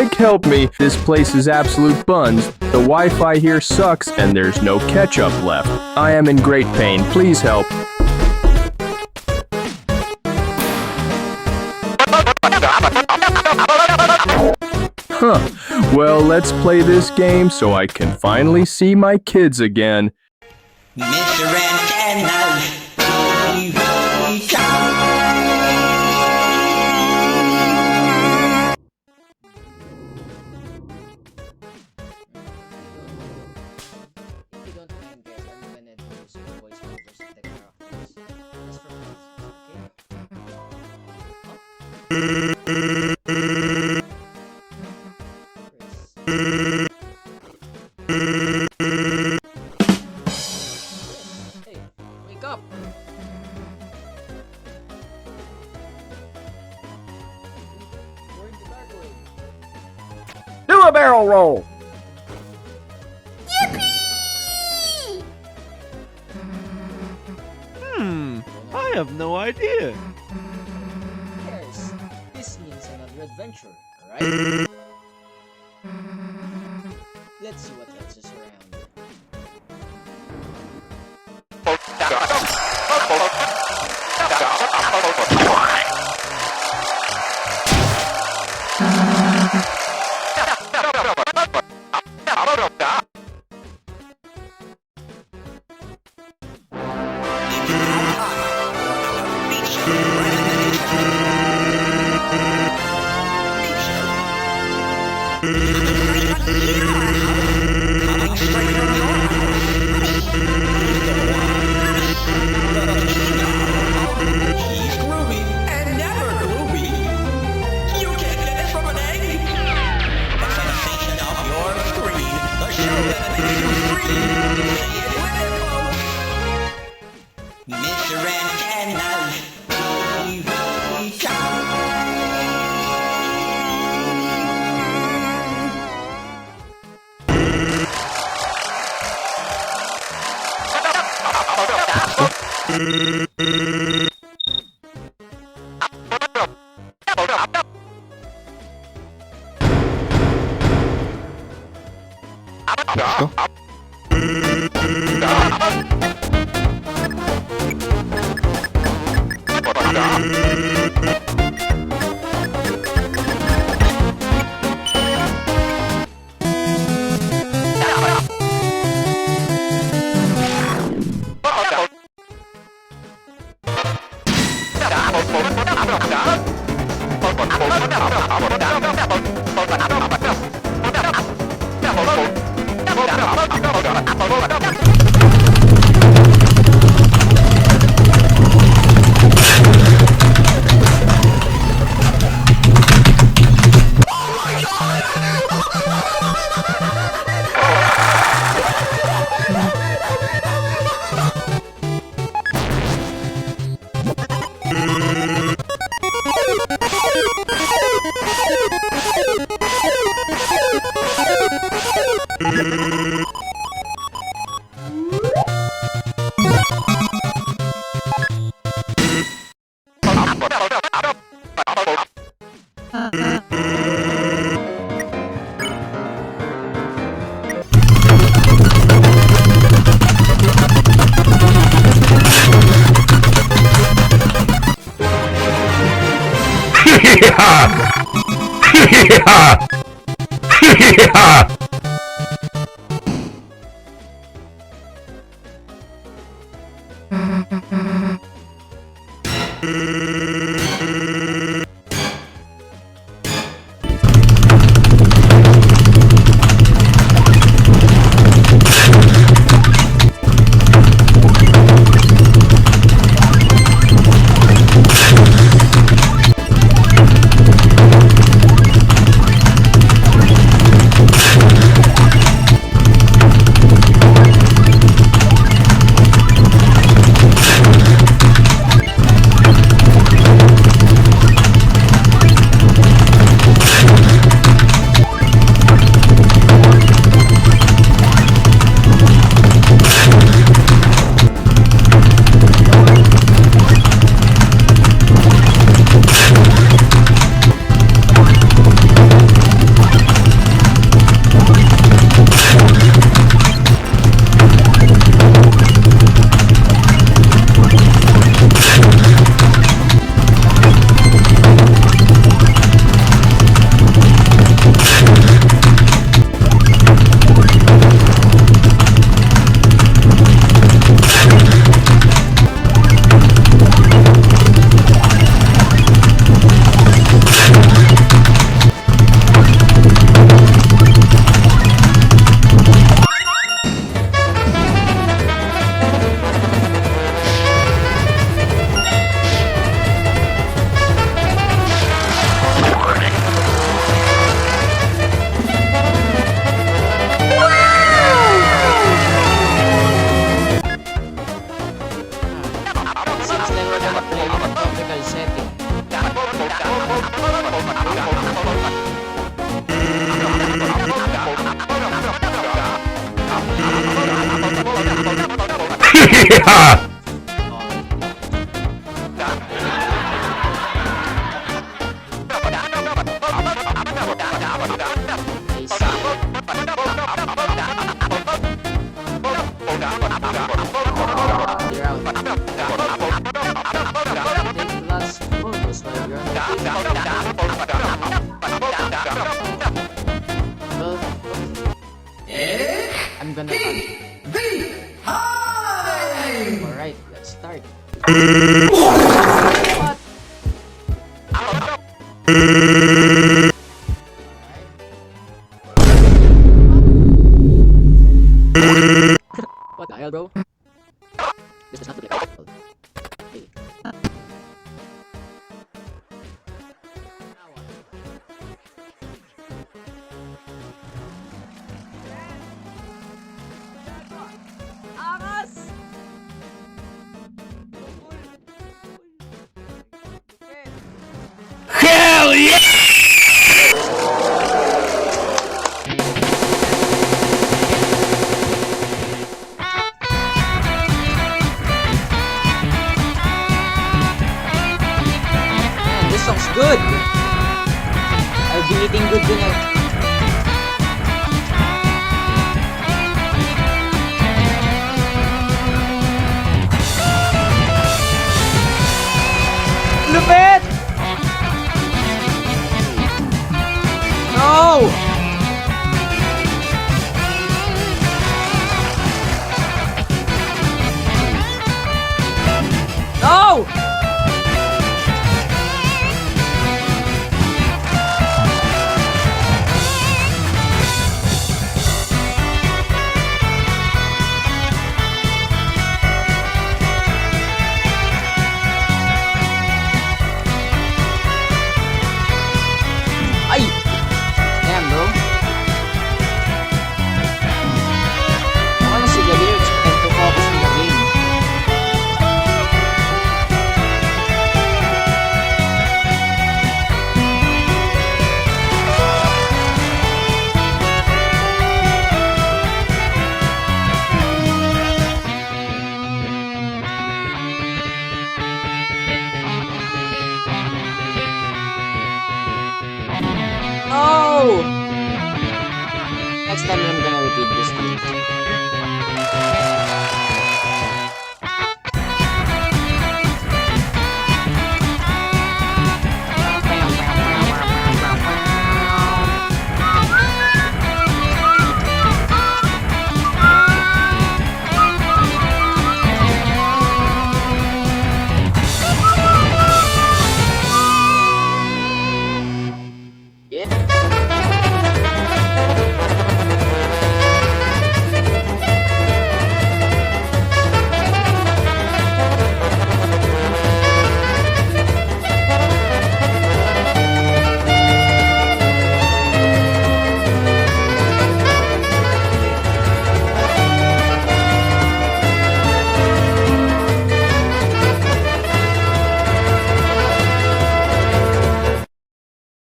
Mike, help me. This place is absolute buns. The Wi-Fi here sucks and there's no ketchup left. I am in great pain. Please help. Huh. Well, let's play this game so I can finally see my kids again. Mr. Antenna's TV show. Hey, wake up! We're in the dark room. Do a barrel roll! I have no idea. Who cares? This means another adventure, alright? Let's see what else is around. He's groovy and never gloomy. You can't get it from an egg. The sensation of your screen, the show that makes you scream. See it with it, folks. Mr. Antenna's TV show. Okay, so... You're out. Take the last photos while you're on the Well, okay. I'm gonna hunt you. Alright, let's start. What? What the hell, bro? This is not the okay. Now what? Angas! Hell yeah! Man, this song's good! I'll be eating good tonight. Lupit! No! No! Ay! Damn, bro. Ako na si Galil, expect to focus on the game. No! Next time I'm gonna